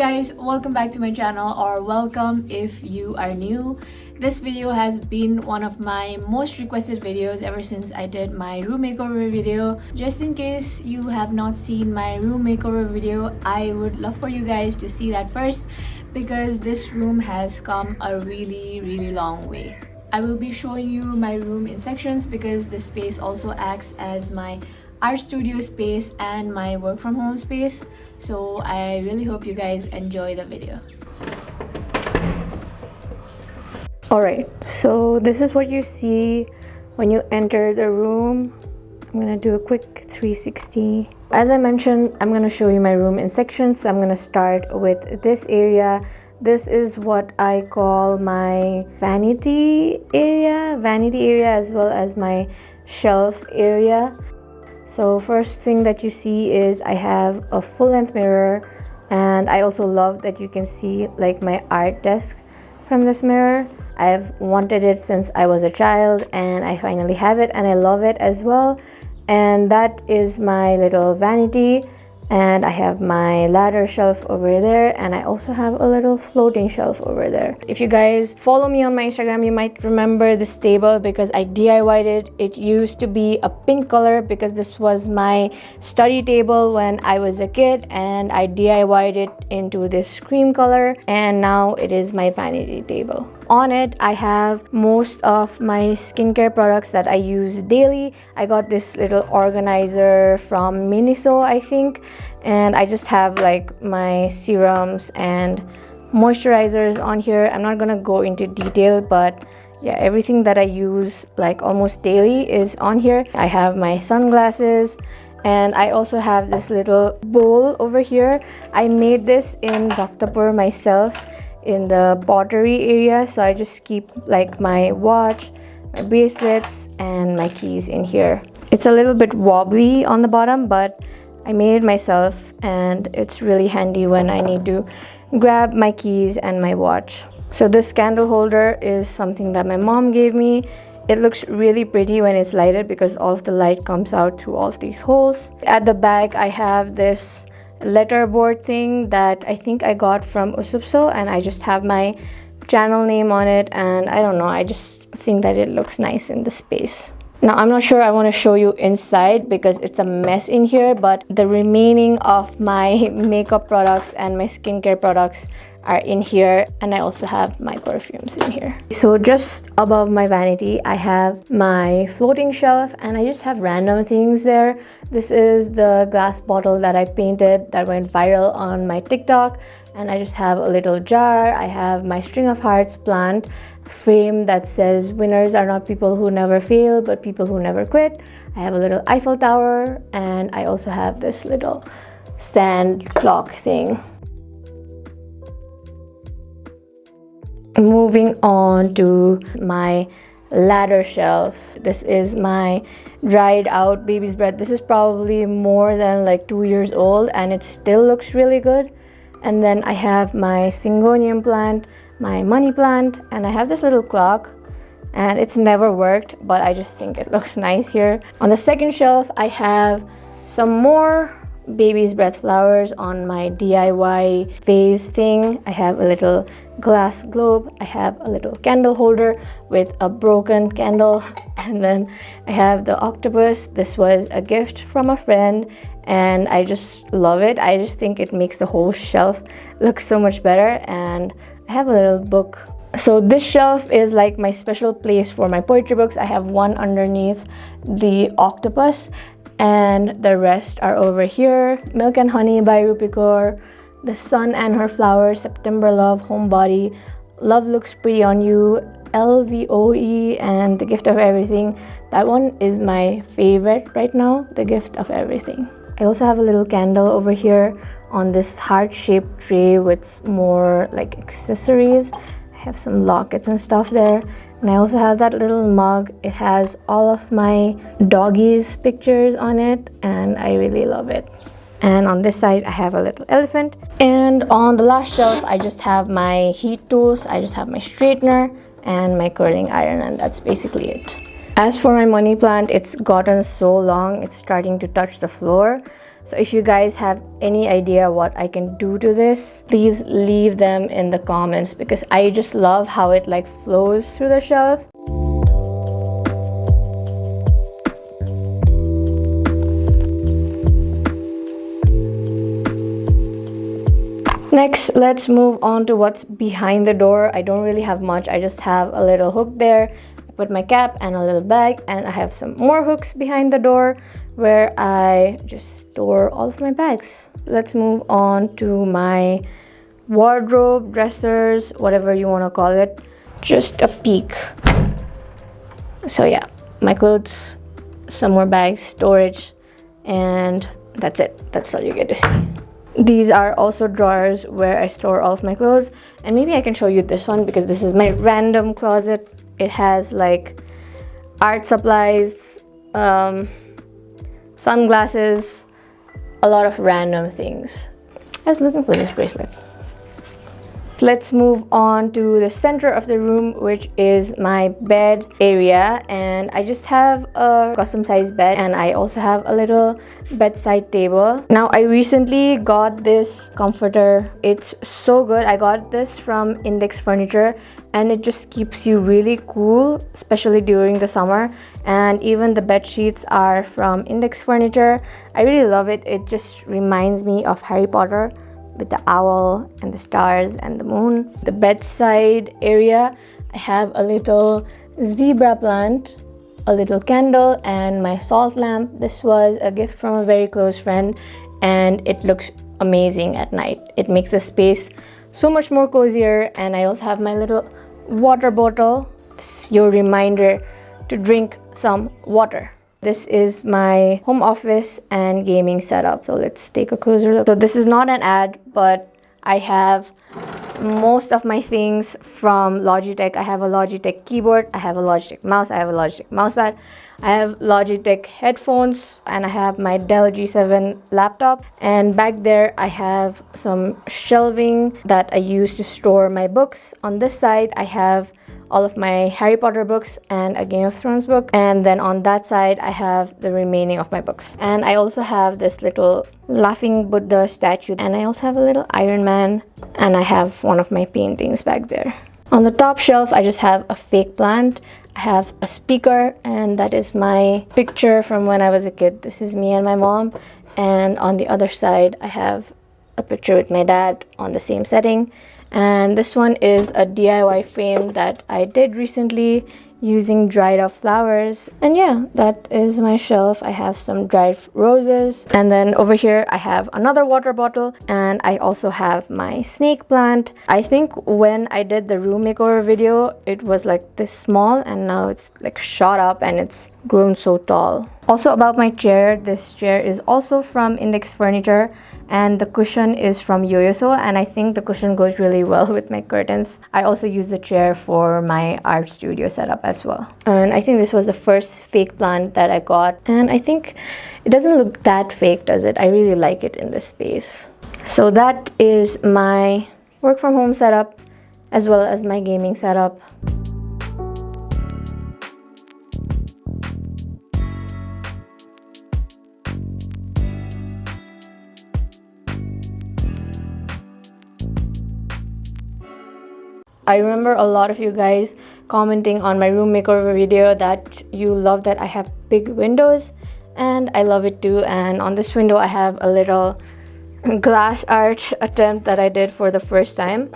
guys, welcome back to my channel, or welcome if you are new. This video has been one of my most requested videos ever since I did my room makeover video. Just in case you have not seen my room makeover video, I would love for you guys to see that first, because this room has come a really long way. I will be showing you my room in sections because this space also acts as my art studio space and my work from home space. So I really hope you guys enjoy the video. Alright, so this is what you see when you enter the room. I'm gonna do a quick 360. As I mentioned, I'm gonna show you my room in sections. So I'm gonna start with this area. This is what I call my vanity area as well as my shelf area. So first thing that you see is I have a full-length mirror, and I also love that you can see like my art desk from this mirror. I've wanted it since I was a child and I finally have it and I love it as well. And that is my little vanity, and I have my ladder shelf over there, and I also have a little floating shelf over there. If you guys follow me on my Instagram, you might remember this table because I DIY'd it. It used to be a pink color because this was my study table when I was a kid, and I DIY'd it into this cream color, and now it is my vanity table. On it, I have most of my skincare products that I use daily. I got this little organizer from Miniso, I think, and I just have like my serums and moisturizers on here. I'm not gonna go into detail, but yeah, everything that I use like almost daily is on here. I have my sunglasses, and I also have this little bowl over here. I made this in Bhaktapur myself in the pottery area, so I just keep like my watch, my bracelets, and my keys in here. It's a little bit wobbly on the bottom, but I made it myself, and it's really handy when I need to grab my keys and my watch. So this candle holder is something that my mom gave me. It looks really pretty when it's lighted because all of the light comes out through all of these holes. At the back, I have this letterboard thing that I think I got from Usupso, and I just have my channel name on it, and I don't know, I just think that it looks nice in the space. Now I'm not sure I want to show you inside because it's a mess in here, but the remaining of my makeup products and my skincare products are in here, and I also have my perfumes in here. So just above my vanity, I have my floating shelf, and I just have random things there. This is the glass bottle that I painted that went viral on my TikTok, and I just have a little jar. I have my string of hearts plant frame that says winners are not people who never fail but people who never quit. I have a little Eiffel Tower, and I also have this little sand clock thing. Moving on to my ladder shelf. This is my dried out baby's breath. This is probably more than like 2 years old, and it still looks really good. And then I have my syngonium plant, my money plant, and I have this little clock, and it's never worked, but I just think it looks nice here. On the second shelf, I have some more baby's breath flowers on my DIY vase thing. I have a little glass globe. I have a little candle holder with a broken candle, and then I have the octopus. This was a gift from a friend, and I just love it. I just think it makes the whole shelf look so much better. And I have a little book. So this shelf is like my special place for my poetry books. I have one underneath the octopus, and the rest are over here. Milk and Honey by Rupi Kaur, The Sun and Her Flowers, September Love, Homebody, Love Looks Pretty on You, LVOE, and The Gift of Everything. That one is my favorite right now, The Gift of Everything. I also have a little candle over here on this heart-shaped tray with more like accessories. I have some lockets and stuff there. And I also have that little mug. It has all of my doggies' pictures on it, and I really love it. And on this side, I have a little elephant. And on the last shelf, I just have my heat tools. I just have my straightener and my curling iron, and that's basically it. As for my money plant, it's gotten so long, it's starting to touch the floor. So if you guys have any idea what I can do to this, please leave them in the comments, because I just love how it like flows through the shelf. Next, let's move on to what's behind the door. I don't really have much. I just have a little hook there. I put my cap and a little bag, and I have some more hooks behind the door where I just store all of my bags. Let's move on to my wardrobe, dressers, whatever you want to call it. Just a peek. So yeah, my clothes, some more bags, storage, and that's it. That's all you get to see. These are also drawers where I store all of my clothes, and maybe I can show you this one because this is my random closet. It has like art supplies, sunglasses, a lot of random things. I was looking for this bracelet. Let's move on to the center of the room, which is my bed area, and I just have a custom sized bed, and I also have a little bedside table. Now I recently got this comforter. It's so good. I got this from Index Furniture, and it just keeps you really cool, especially during the summer. And even the bed sheets are from Index Furniture. I really love it. It just reminds me of Harry Potter, with the owl and the stars and the moon. The bedside area, I have a little zebra plant, a little candle, and my salt lamp. This was a gift from a very close friend, and it looks amazing at night. It makes the space so much more cozier. And I also have my little water bottle. This is your reminder to drink some water. This is my home office and gaming setup. So let's take a closer look. So this is not an ad, but I have most of my things from Logitech. I have a Logitech keyboard, I have a Logitech mouse, I have a Logitech mousepad, I have Logitech headphones, and I have my Dell G7 laptop. And back there I have some shelving that I use to store my books. On this side I have all of my Harry Potter books and a Game of Thrones book, and then on that side I have the remaining of my books. And I also have this little laughing Buddha statue, and I also have a little Iron Man, and I have one of my paintings back there. On the top shelf I just have a fake plant. I have a speaker, and that is my picture from when I was a kid. This is me and my mom. And on the other side I have a picture with my dad on the same setting. And this one is a DIY frame that I did recently using dried up flowers. And yeah, that is my shelf. I have some dried roses, and then over here I have another water bottle, and I also have my snake plant. I think when I did the room makeover video, it was like this small, and now it's like shot up and it's grown so tall. Also about my chair, this chair is also from Index Furniture, and the cushion is from Yoyoso, and I think the cushion goes really well with my curtains. I also use the chair for my art studio setup as well. And I think this was the first fake plant that I got, and I think it doesn't look that fake, does it? I really like it in this space. So that is my work from home setup as well as my gaming setup. I remember a lot of you guys commenting on my room makeover video that you love that I have big windows, and I love it too. And on this window I have a little glass art attempt that I did for the first time,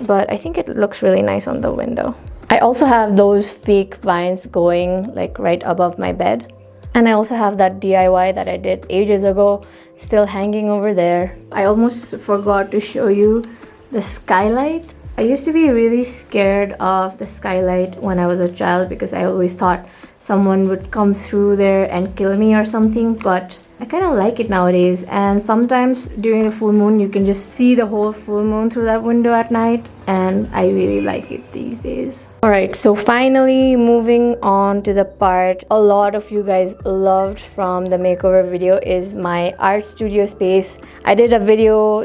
but I think it looks really nice on the window. I also have those fake vines going like right above my bed, and I also have that DIY that I did ages ago still hanging over there. I almost forgot to show you the skylight. I used to be really scared of the skylight when I was a child because I always thought someone would come through there and kill me or something, but I kind of like it nowadays. And sometimes during the full moon you can just see the whole full moon through that window at night, and I really like it these days. Alright, so finally moving on to the part a lot of you guys loved from the makeover video is my art studio space. I did a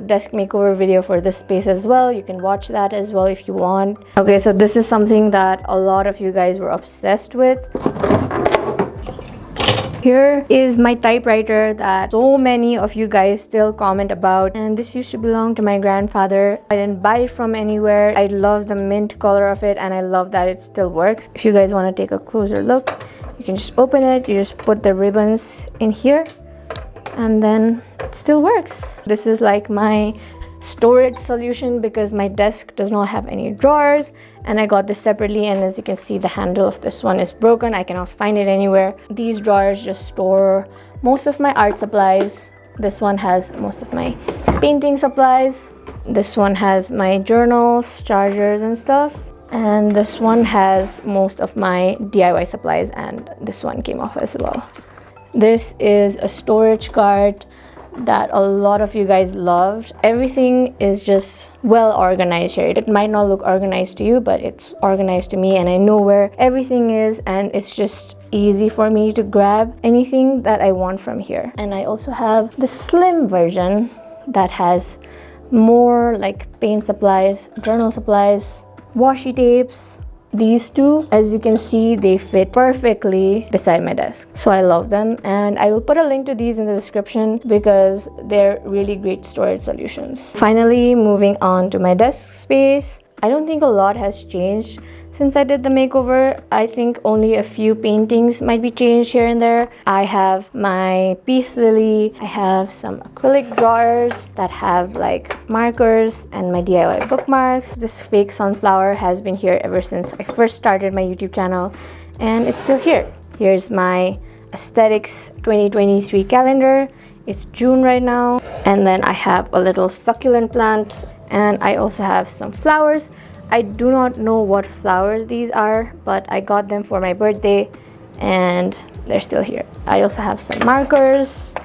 desk makeover video for this space as well. You can watch that as well if you want. Okay, so this is something that a lot of you guys were obsessed with. Here is my typewriter that so many of you guys still comment about, and this used to belong to my grandfather. I didn't buy it from anywhere. I love the mint color of it, and I love that it still works. If you guys want to take a closer look, you can just open it. You just put the ribbons in here, and then it still works. This is like my storage solution because my desk does not have any drawers, and I got this separately, and as you can see, the handle of this one is broken. I cannot find it anywhere. These drawers just store most of my art supplies. This one has most of my painting supplies. This one has my journals, chargers and stuff, and this one has most of my DIY supplies, and this one came off as well. This is a storage cart that a lot of you guys loved. Everything is just well organized here. It might not look organized to you, but it's organized to me, and I know where everything is, and it's just easy for me to grab anything that I want from here. And I also have the slim version that has more like paint supplies, journal supplies, washi tapes. These two, as you can see, they fit perfectly beside my desk, so I love them, and I will put a link to these in the description because they're really great storage solutions. Finally, moving on to my desk space. I don't think a lot has changed since I did the makeover. I think only a few paintings might be changed here and there. I have my peace lily. I have some acrylic drawers that have like markers and my DIY bookmarks. This fake sunflower has been here ever since I first started my YouTube channel, and it's still here. Here's my Aasthaetics 2023 calendar. It's June right now. And then I have a little succulent plant, and I also have some flowers. I do not know what flowers these are, but I got them for my birthday and they're still here. I also have some markers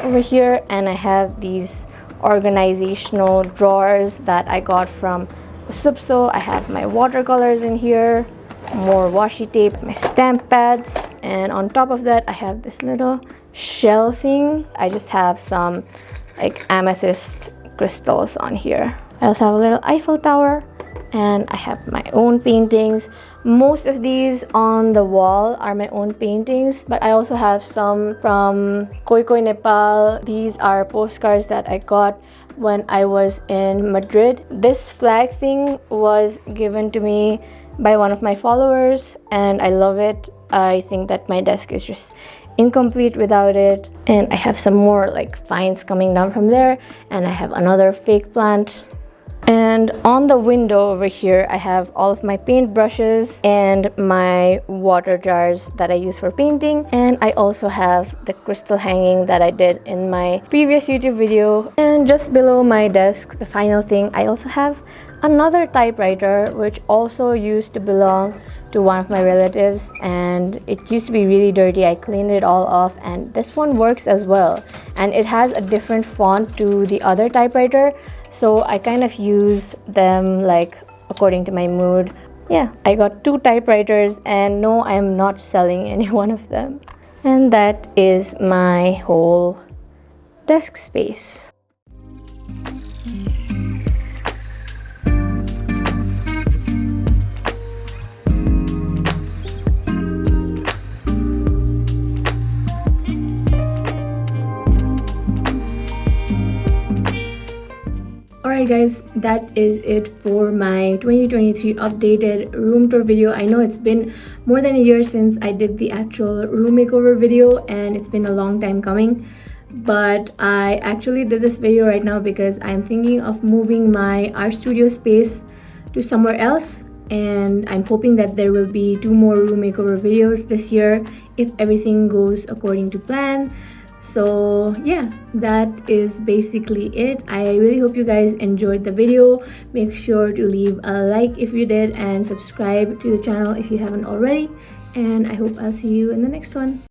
over here, and I have these organizational drawers that I got from Supso. I have my watercolors in here, more washi tape, my stamp pads, and on top of that I have this little shell thing. I just have some like amethyst crystals on here. I also have a little Eiffel Tower, and I have my own paintings. Most of these on the wall are my own paintings, but I also have some from Khoi Khoi, Nepal. These are postcards that I got when I was in Madrid. This flag thing was given to me by one of my followers, and I love it. I think that my desk is just incomplete without it. And I have some more like vines coming down from there, and I have another fake plant. And on the window over here, I have all of my paint brushes and my water jars that I use for painting. And I also have the crystal hanging that I did in my previous YouTube video. And just below my desk, the final thing, I also have another typewriter, which also used to belong to one of my relatives, and it used to be really dirty. I cleaned it all off, and this one works as well, and it has a different font to the other typewriter, so I kind of use them like according to my mood. Yeah, I got two typewriters, and no, I'm not selling any one of them. And that is my whole desk space. Alright guys, that is it for my 2023 updated room tour video. I know it's been more than a year since I did the actual room makeover video, and it's been a long time coming, but I actually did this video right now because I'm thinking of moving my art studio space to somewhere else, and I'm hoping that there will be 2 more room makeover videos this year if everything goes according to plan. So yeah, that is basically it. I really hope you guys enjoyed the video. Make sure to leave a like if you did, and subscribe to the channel if you haven't already, and I hope I'll see you in the next one.